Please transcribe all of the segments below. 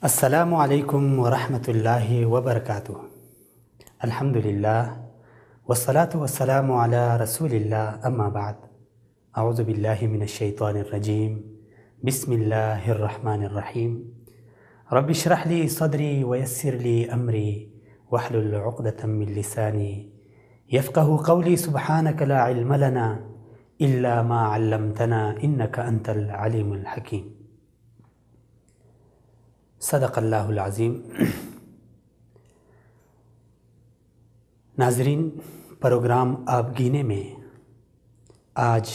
السلام علیکم ورحمۃ اللہ وبرکاتہ۔ الحمدللہ والصلاة والسلام علی رسول اللہ، اما بعد، اعوذ باللہ من الشیطان الرجیم، بسم اللہ الرحمن الرحیم۔ رب اشرح لی صدری ویسر لی امری واحلل عقدۃ من لسانی یفقہوا قولی، سبحانک لا علم لنا الا ما علمتنا انک انت العلیم الحکیم۔ صدق اللہ العظیم۔ ناظرین، پروگرام آپ گینے میں آج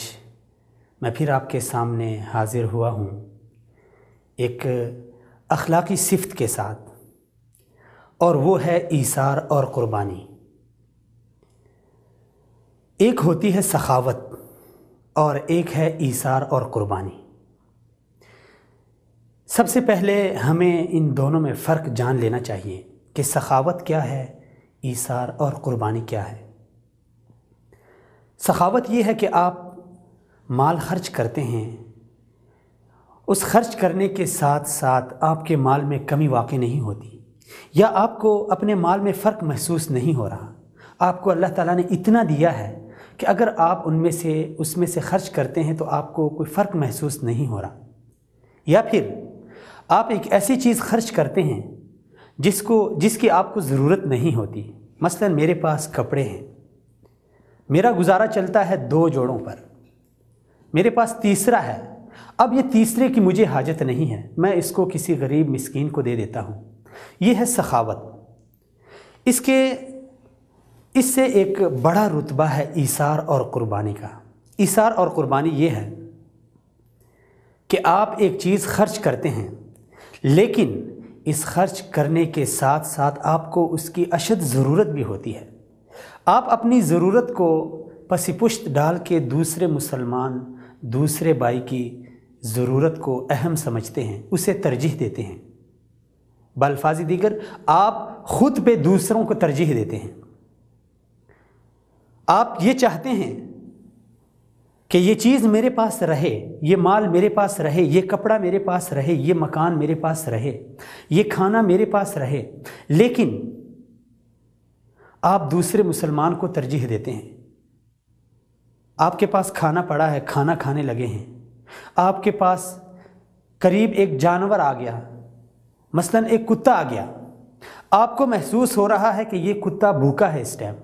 میں پھر آپ کے سامنے حاضر ہوا ہوں ایک اخلاقی صفت کے ساتھ، اور وہ ہے ایثار اور قربانی۔ ایک ہوتی ہے سخاوت اور ایک ہے ایثار اور قربانی۔ سب سے پہلے ہمیں ان دونوں میں فرق جان لینا چاہیے کہ سخاوت کیا ہے، ایثار اور قربانی کیا ہے۔ سخاوت یہ ہے کہ آپ مال خرچ کرتے ہیں، اس خرچ کرنے کے ساتھ ساتھ آپ کے مال میں کمی واقع نہیں ہوتی، یا آپ کو اپنے مال میں فرق محسوس نہیں ہو رہا۔ آپ کو اللہ تعالیٰ نے اتنا دیا ہے کہ اگر آپ اس میں سے خرچ کرتے ہیں تو آپ کو کوئی فرق محسوس نہیں ہو رہا۔ یا پھر آپ ایک ایسی چیز خرچ کرتے ہیں جس کی آپ کو ضرورت نہیں ہوتی۔ مثلا میرے پاس کپڑے ہیں، میرا گزارا چلتا ہے 2 جوڑوں پر، میرے پاس تیسرا ہے، اب یہ تیسرے کی مجھے حاجت نہیں ہے، میں اس کو کسی غریب مسکین کو دے دیتا ہوں۔ یہ ہے سخاوت۔ اس سے ایک بڑا رتبہ ہے ایثار اور قربانی کا۔ ایثار اور قربانی یہ ہے کہ آپ ایک چیز خرچ کرتے ہیں، لیکن اس خرچ کرنے کے ساتھ ساتھ آپ کو اس کی اشد ضرورت بھی ہوتی ہے۔ آپ اپنی ضرورت کو پس پشت ڈال کے دوسرے مسلمان، دوسرے بھائی کی ضرورت کو اہم سمجھتے ہیں، اسے ترجیح دیتے ہیں۔ بالفاظ دیگر، آپ خود پہ دوسروں کو ترجیح دیتے ہیں۔ آپ یہ چاہتے ہیں کہ یہ چیز میرے پاس رہے، یہ مال میرے پاس رہے، یہ کپڑا میرے پاس رہے، یہ مکان میرے پاس رہے، یہ کھانا میرے پاس رہے، لیکن آپ دوسرے مسلمان کو ترجیح دیتے ہیں۔ آپ کے پاس کھانا پڑا ہے، کھانا کھانے لگے ہیں، آپ کے پاس قریب ایک جانور آ گیا، مثلا ایک کتا آ گیا، آپ کو محسوس ہو رہا ہے کہ یہ کتا بھوکا ہے اس ٹائم،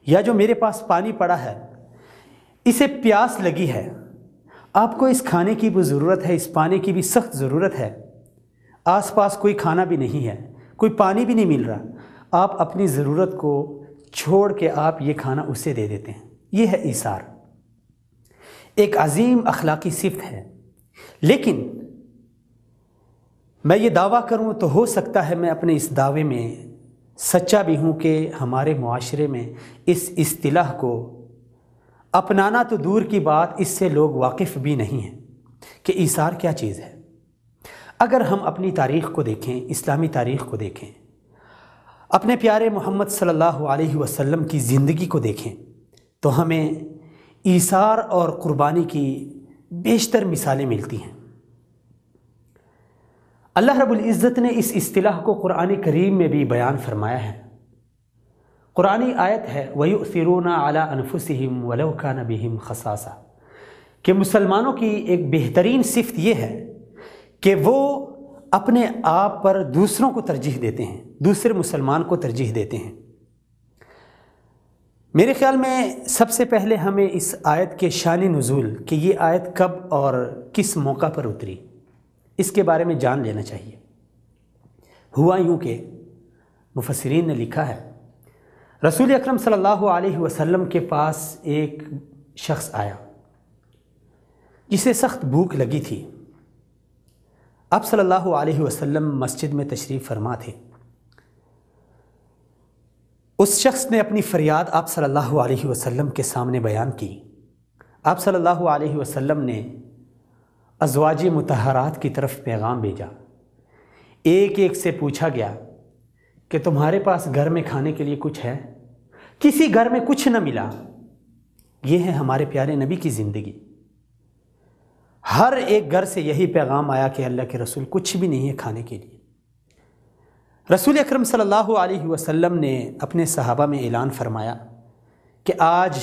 یا جو میرے پاس پانی پڑا ہے اسے پیاس لگی ہے، آپ کو اس کھانے کی بھی ضرورت ہے، اس پانی کی بھی سخت ضرورت ہے، آس پاس کوئی کھانا بھی نہیں ہے، کوئی پانی بھی نہیں مل رہا، آپ اپنی ضرورت کو چھوڑ کے آپ یہ کھانا اسے دے دیتے ہیں۔ یہ ہے ایثار، ایک عظیم اخلاقی صفت ہے۔ لیکن میں یہ دعویٰ کروں تو ہو سکتا ہے میں اپنے اس دعوے میں سچا بھی ہوں کہ ہمارے معاشرے میں اس اصطلاح کو اپنانا تو دور کی بات، اس سے لوگ واقف بھی نہیں ہیں کہ ایثار کیا چیز ہے۔ اگر ہم اپنی تاریخ کو دیکھیں، اسلامی تاریخ کو دیکھیں، اپنے پیارے محمد صلی اللہ علیہ وسلم کی زندگی کو دیکھیں، تو ہمیں ایثار اور قربانی کی بیشتر مثالیں ملتی ہیں۔ اللہ رب العزت نے اس اصطلاح کو قرآن کریم میں بھی بیان فرمایا ہے۔ قرآنی آیت ہے وَيُؤْثِرُونَ عَلَىٰ أَنفُسِهِمْ وَلَوْ كَانَ بِهِمْ خَصَاصَةٌ، کہ مسلمانوں کی ایک بہترین صفت یہ ہے کہ وہ اپنے آپ پر دوسروں کو ترجیح دیتے ہیں، دوسرے مسلمان کو ترجیح دیتے ہیں۔ میرے خیال میں سب سے پہلے ہمیں اس آیت کے شان نزول، کہ یہ آیت کب اور کس موقع پر اتری، اس کے بارے میں جان لینا چاہیے۔ ہوا یوں کہ مفسرین نے لکھا ہے، رسول اکرم صلی اللہ علیہ وسلم کے پاس ایک شخص آیا جسے سخت بھوک لگی تھی۔ آپ صلی اللہ علیہ وسلم مسجد میں تشریف فرما تھے۔ اس شخص نے اپنی فریاد آپ صلی اللہ علیہ وسلم کے سامنے بیان کی۔ آپ صلی اللہ علیہ وسلم نے ازواج مطہرات کی طرف پیغام بھیجا، ایک ایک سے پوچھا گیا کہ تمہارے پاس گھر میں کھانے کے لیے کچھ ہے؟ کسی گھر میں کچھ نہ ملا۔ یہ ہے ہمارے پیارے نبی کی زندگی۔ ہر ایک گھر سے یہی پیغام آیا کہ اللہ کے رسول کچھ بھی نہیں ہے کھانے کے لیے۔ رسول اکرم صلی اللہ علیہ وسلم نے اپنے صحابہ میں اعلان فرمایا کہ آج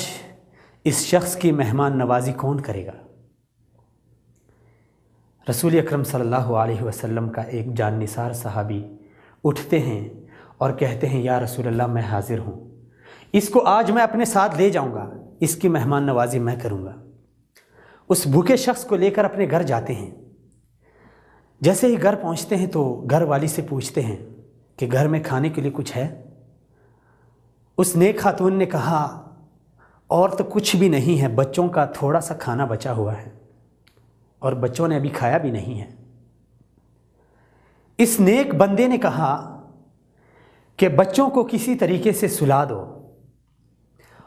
اس شخص کی مہمان نوازی کون کرے گا؟ رسول اکرم صلی اللہ علیہ وسلم کا ایک جان نثار صحابی اٹھتے ہیں اور کہتے ہیں یا رسول اللہ میں حاضر ہوں، اس کو آج میں اپنے ساتھ لے جاؤں گا، اس کی مہمان نوازی میں کروں گا۔ اس بھوکے شخص کو لے کر اپنے گھر جاتے ہیں۔ جیسے ہی گھر پہنچتے ہیں تو گھر والی سے پوچھتے ہیں کہ گھر میں کھانے کے لیے کچھ ہے؟ اس نیک خاتون نے کہا اور تو کچھ بھی نہیں ہے، بچوں کا تھوڑا سا کھانا بچا ہوا ہے اور بچوں نے ابھی کھایا بھی نہیں ہے۔ اس نیک بندے نے کہا کہ بچوں کو کسی طریقے سے سلا دو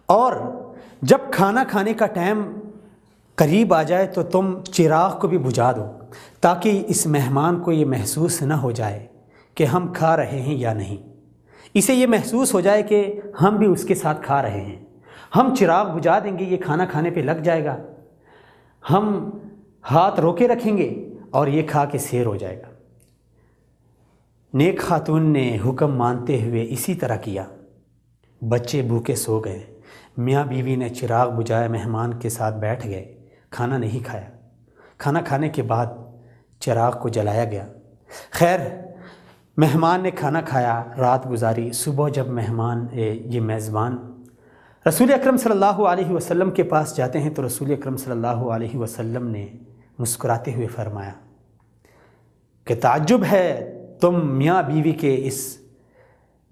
اور جب کھانا کھانے کا ٹائم قریب آ جائے تو تم چراغ کو بھی بجھا دو تاکہ اس مہمان کو یہ محسوس نہ ہو جائے کہ ہم کھا رہے ہیں یا نہیں، اسے یہ محسوس ہو جائے کہ ہم بھی اس کے ساتھ کھا رہے ہیں۔ ہم چراغ بجھا دیں گے، یہ کھانا کھانے پہ لگ جائے گا، ہم ہاتھ روکے رکھیں گے اور یہ کھا کے سیر ہو جائے گا۔ نیک خاتون نے حکم مانتے ہوئے اسی طرح کیا۔ بچے بھوکے سو گئے، میاں بیوی نے چراغ بجھایا، مہمان کے ساتھ بیٹھ گئے، کھانا نہیں کھایا۔ کھانا کھانے کے بعد چراغ کو جلایا گیا۔ خیر، مہمان نے کھانا کھایا، رات گزاری۔ صبح جب یہ میزبان رسول اکرم صلی اللہ علیہ وسلم کے پاس جاتے ہیں تو رسول اکرم صلی اللہ علیہ وسلم نے مسکراتے ہوئے فرمایا کہ تعجب ہے تم میاں بیوی کے اس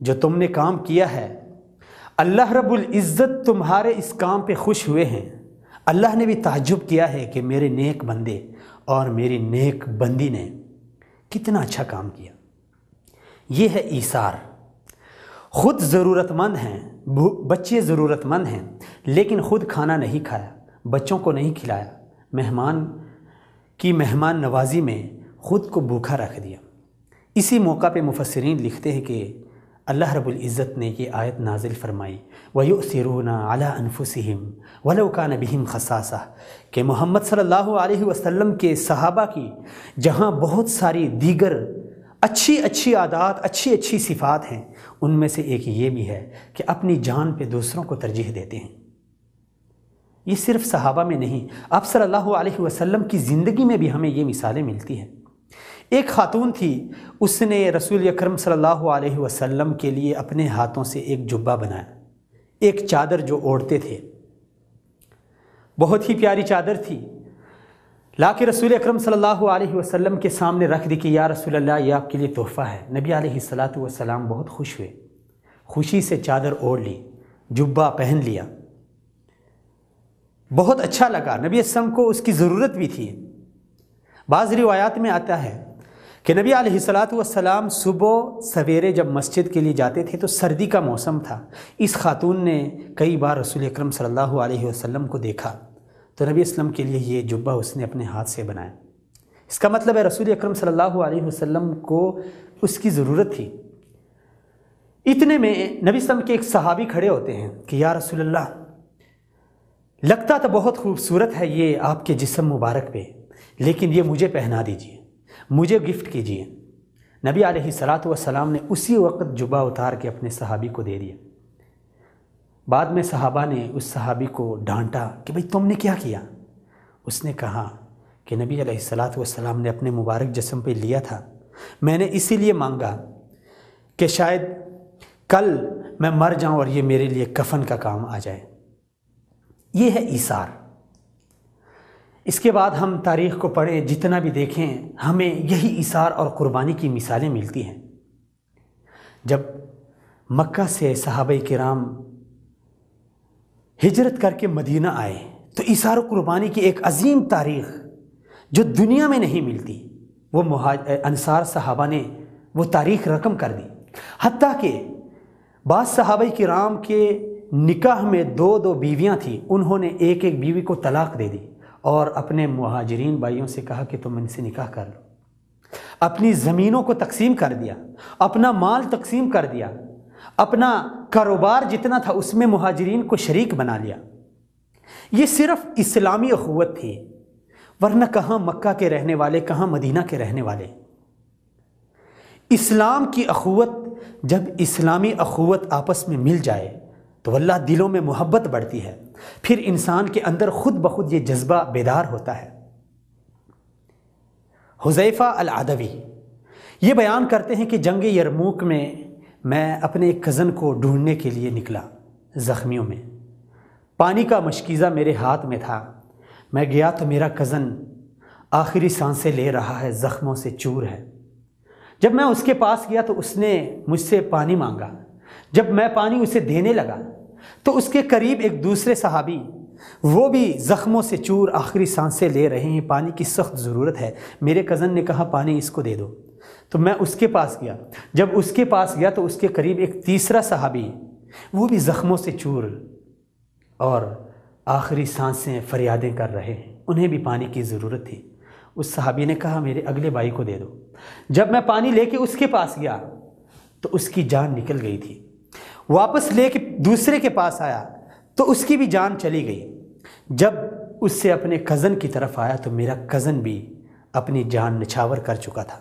جو تم نے کام کیا ہے، اللہ رب العزت تمہارے اس کام پہ خوش ہوئے ہیں۔ اللہ نے بھی تعجب کیا ہے کہ میرے نیک بندے اور میری نیک بندی نے کتنا اچھا کام کیا۔ یہ ہے ایثار۔ خود ضرورت مند ہیں، بچے ضرورت مند ہیں، لیکن خود کھانا نہیں کھایا، بچوں کو نہیں کھلایا، مہمان کی مہمان نوازی میں خود کو بھوکا رکھ دیا۔ اسی موقع پہ مفسرین لکھتے ہیں کہ اللہ رب العزت نے یہ آیت نازل فرمائی وَيُؤْثِرُونَ عَلَىٰ أَنفُسِهِمْ وَلَوْ كَانَ بِهِمْ خَصَاصَةٌ کہ محمد صلی اللہ علیہ وسلم کے صحابہ کی جہاں بہت ساری دیگر اچھی عادات، اچھی صفات ہیں، ان میں سے ایک یہ بھی ہے کہ اپنی جان پہ دوسروں کو ترجیح دیتے ہیں۔ یہ صرف صحابہ میں نہیں، آپ صلی اللہ علیہ وسلم کی زندگی میں بھی ہمیں یہ مثالیں ملتی ہیں۔ ایک خاتون تھی، اس نے رسول اکرم صلی اللہ علیہ وسلم کے لیے اپنے ہاتھوں سے ایک جبہ بنایا، ایک چادر جو اوڑھتے تھے، بہت ہی پیاری چادر تھی، لا کے رسول اکرم صلی اللہ علیہ وسلم کے سامنے رکھ دی کہ یا رسول اللہ یہ آپ کے لیے تحفہ ہے۔ نبی علیہ الصلاۃ والسلام بہت خوش ہوئے، خوشی سے چادر اوڑھ لی، جبہ پہن لیا، بہت اچھا لگا۔ نبی وسلم کو اس کی ضرورت بھی تھی۔ بعض روایات میں آتا ہے کہ نبی علیہ الصلاۃ والسلام صبح سویرے جب مسجد کے لیے جاتے تھے تو سردی کا موسم تھا، اس خاتون نے کئی بار رسول اکرم صلی اللہ علیہ وسلم کو دیکھا تو نبی اسلم کے لیے یہ جبہ اس نے اپنے ہاتھ سے بنایا۔ اس کا مطلب ہے رسول اکرم صلی اللہ علیہ وسلم کو اس کی ضرورت تھی۔ اتنے میں نبی اسلم کے ایک صحابی کھڑے ہوتے ہیں کہ یا رسول اللہ، لگتا تو بہت خوبصورت ہے یہ آپ کے جسم مبارک پہ، لیکن یہ مجھے پہنا دیجئے، مجھے گفٹ کیجئے۔ نبی علیہ الصلاۃ والسلام نے اسی وقت جبہ اتار کے اپنے صحابی کو دے دیا۔ بعد میں صحابہ نے اس صحابی کو ڈانٹا کہ بھئی تم نے کیا کیا؟ اس نے کہا کہ نبی علیہ الصلاۃ والسلام نے اپنے مبارک جسم پہ لیا تھا، میں نے اسی لیے مانگا کہ شاید کل میں مر جاؤں اور یہ میرے لیے کفن کا کام آ جائے۔ یہ ہے ایثار۔ اس کے بعد ہم تاریخ کو پڑھیں، جتنا بھی دیکھیں، ہمیں یہی ایثار اور قربانی کی مثالیں ملتی ہیں۔ جب مکہ سے صحابہ کرام ہجرت کر کے مدینہ آئے تو ایثار و قربانی کی ایک عظیم تاریخ جو دنیا میں نہیں ملتی، وہ انصار صحابہ نے وہ تاریخ رقم کر دی۔ حتیٰ کہ بعض صحابہ کرام کے نکاح میں 2 بیویاں تھیں، انہوں نے ایک بیوی کو طلاق دے دی اور اپنے مہاجرین بھائیوں سے کہا کہ تم ان سے نکاح کر لو، اپنی زمینوں کو تقسیم کر دیا، اپنا مال تقسیم کر دیا، اپنا کاروبار جتنا تھا اس میں مہاجرین کو شریک بنا لیا۔ یہ صرف اسلامی اخوت تھی، ورنہ کہاں مکہ کے رہنے والے، کہاں مدینہ کے رہنے والے۔ اسلام کی اخوت جب اسلامی اخوت آپس میں مل جائے تو واللہ دلوں میں محبت بڑھتی ہے، پھر انسان کے اندر خود بخود یہ جذبہ بیدار ہوتا ہے۔ حذیفہ العدوی یہ بیان کرتے ہیں کہ جنگ یرموک میں اپنے ایک کزن کو ڈھونڈنے کے لیے نکلا زخمیوں میں۔ پانی کا مشکیزہ میرے ہاتھ میں تھا، میں گیا تو میرا کزن آخری سانسیں لے رہا ہے، زخموں سے چور ہے۔ جب میں اس کے پاس گیا تو اس نے مجھ سے پانی مانگا۔ جب میں پانی اسے دینے لگا تو اس کے قریب ایک دوسرے صحابی، وہ بھی زخموں سے چور آخری سانسیں لے رہے ہیں، پانی کی سخت ضرورت ہے۔ میرے کزن نے کہا پانی اس کو دے دو، تو میں اس کے پاس گیا۔ جب اس کے پاس گیا تو اس کے قریب ایک تیسرا صحابی، وہ بھی زخموں سے چور اور آخری سانسیں فریادیں کر رہے ہیں، انہیں بھی پانی کی ضرورت تھی۔ اس صحابی نے کہا میرے اگلے بھائی کو دے دو۔ جب میں پانی لے کے اس کے پاس گیا تو اس کی جان نکل گئی تھی۔ واپس لے کے دوسرے کے پاس آیا تو اس کی بھی جان چلی گئی۔ جب اس سے اپنے کزن کی طرف آیا تو میرا کزن بھی اپنی جان نچھاور کر چکا تھا۔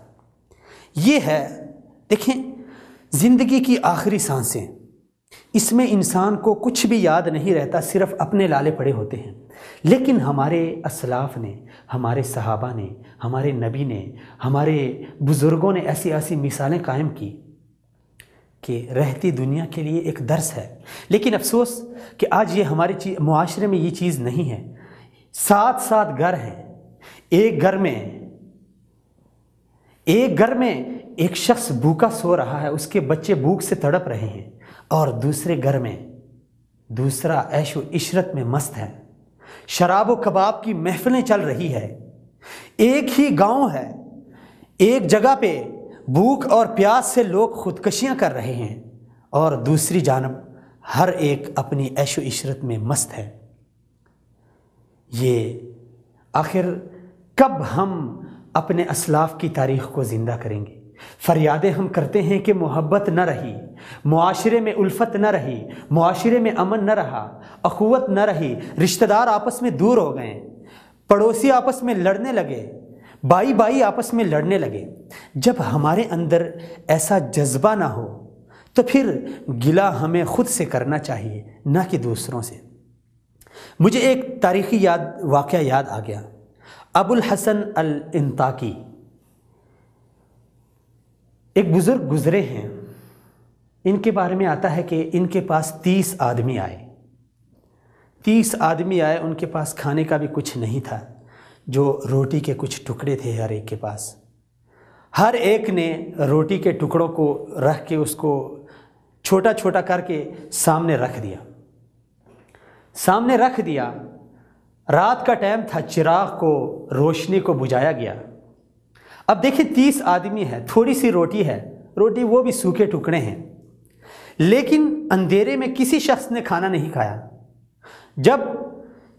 یہ ہے، دیکھیں، زندگی کی آخری سانسیں، اس میں انسان کو کچھ بھی یاد نہیں رہتا، صرف اپنے لالے پڑے ہوتے ہیں۔ لیکن ہمارے اسلاف نے، ہمارے صحابہ نے، ہمارے نبی نے، ہمارے بزرگوں نے ایسی ایسی مثالیں قائم کی کہ رہتی دنیا کے لیے ایک درس ہے۔ لیکن افسوس کہ آج یہ ہمارے معاشرے میں یہ چیز نہیں ہے۔ 7 گھر ہیں، ایک گھر میں ایک شخص بھوکا سو رہا ہے، اس کے بچے بھوک سے تڑپ رہے ہیں، اور دوسرے گھر میں دوسرا عیش و عشرت میں مست ہے، شراب و کباب کی محفلیں چل رہی ہے۔ ایک ہی گاؤں ہے، ایک جگہ پہ بھوک اور پیاس سے لوگ خودکشیاں کر رہے ہیں، اور دوسری جانب ہر ایک اپنی عیش و عشرت میں مست ہے۔ یہ آخر کب ہم اپنے اسلاف کی تاریخ کو زندہ کریں گے؟ فریادیں ہم کرتے ہیں کہ محبت نہ رہی، معاشرے میں الفت نہ رہی، معاشرے میں امن نہ رہا، اخوت نہ رہی، رشتہ دار آپس میں دور ہو گئے، پڑوسی آپس میں لڑنے لگے، بھائی آپس میں لڑنے لگے۔ جب ہمارے اندر ایسا جذبہ نہ ہو تو پھر گلہ ہمیں خود سے کرنا چاہیے، نہ کہ دوسروں سے۔ مجھے ایک تاریخی واقعہ یاد آ گیا۔ ابو الحسن الانطاکی ایک بزرگ گزرے ہیں، ان کے بارے میں آتا ہے کہ ان کے پاس 30 آدمی آئے۔ 30 آدمی آئے، ان کے پاس کھانے کا بھی کچھ نہیں تھا، جو روٹی کے کچھ ٹکڑے تھے ہر ایک کے پاس۔ ہر ایک نے روٹی کے ٹکڑوں کو رکھ کے اس کو چھوٹا چھوٹا کر کے سامنے رکھ دیا۔ رات کا ٹائم تھا، چراغ کو، روشنی کو بجھایا گیا۔ اب دیکھیں 30 آدمی ہے، تھوڑی سی روٹی ہے، روٹی وہ بھی سوکھے ٹکڑے ہیں، لیکن اندھیرے میں کسی شخص نے کھانا نہیں کھایا۔ جب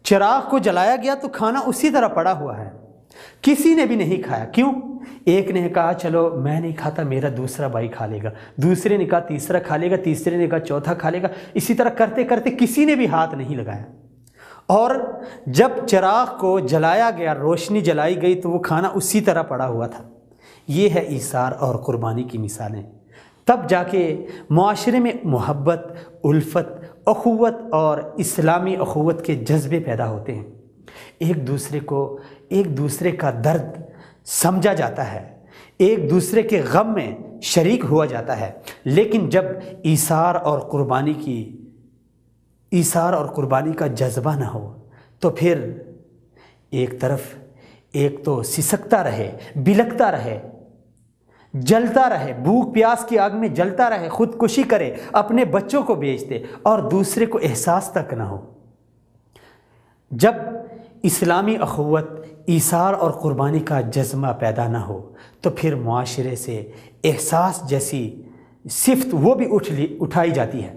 چراغ کو جلایا گیا تو کھانا اسی طرح پڑا ہوا ہے، کسی نے بھی نہیں کھایا۔ کیوں؟ ایک نے کہا چلو میں نہیں کھاتا، میرا دوسرا بھائی کھا لے گا، دوسرے نے کہا تیسرا کھا لے گا، تیسرے نے کہا چوتھا کھا لے گا۔ اسی طرح کرتے کرتے کسی نے بھی ہاتھ نہیں لگایا، اور جب چراغ کو جلایا گیا، روشنی جلائی گئی تو وہ کھانا اسی طرح پڑا ہوا تھا۔ یہ ہے ایثار اور قربانی کی مثالیں۔ تب جا کے معاشرے میں محبت، الفت، اخوت اور اسلامی اخوت کے جذبے پیدا ہوتے ہیں۔ ایک دوسرے کا درد سمجھا جاتا ہے، ایک دوسرے کے غم میں شریک ہوا جاتا ہے۔ لیکن جب ایثار اور قربانی کا جذبہ نہ ہو تو پھر ایک طرف ایک تو سسکتا رہے، بلکتا رہے، جلتا رہے، بھوک پیاس کی آگ میں جلتا رہے، خودکشی کرے، اپنے بچوں کو بیچ دے، اور دوسرے کو احساس تک نہ ہو۔ جب اسلامی اخوت، ایثار اور قربانی کا جذبہ پیدا نہ ہو تو پھر معاشرے سے احساس جیسی صفت وہ بھی اٹھائی جاتی ہے،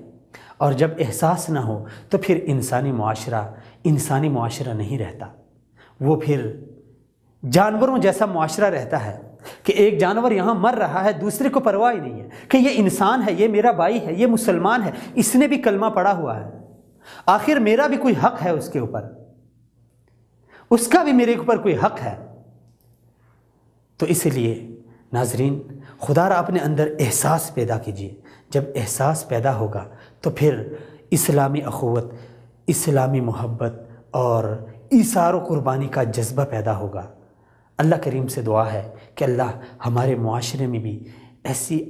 اور جب احساس نہ ہو تو پھر انسانی معاشرہ نہیں رہتا، وہ پھر جانوروں جیسا معاشرہ رہتا ہے کہ ایک جانور یہاں مر رہا ہے، دوسرے کو پرواہ نہیں ہے کہ یہ انسان ہے، یہ میرا بھائی ہے، یہ مسلمان ہے، اس نے بھی کلمہ پڑھا ہوا ہے، آخر میرا بھی کوئی حق ہے اس کے اوپر، اس کا بھی میرے اوپر کوئی حق ہے۔ تو اس لیے ناظرین، خدا را اپنے اندر احساس پیدا کیجیے۔ جب احساس پیدا ہوگا تو پھر اسلامی اخوت، اسلامی محبت اور ایثار و قربانی کا جذبہ پیدا ہوگا۔ اللہ کریم سے دعا ہے کہ اللہ ہمارے معاشرے میں بھی ایسی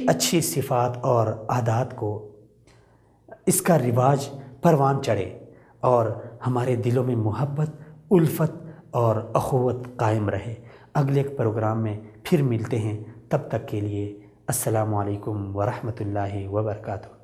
اچھی صفات اور عادات کو، اس کا رواج پروان چڑھے اور ہمارے دلوں میں محبت، الفت اور اخوت قائم رہے۔ اگلے ایک پروگرام میں پھر ملتے ہیں، تب تک کے لیے السلام علیکم ورحمۃ اللہ وبرکاتہ۔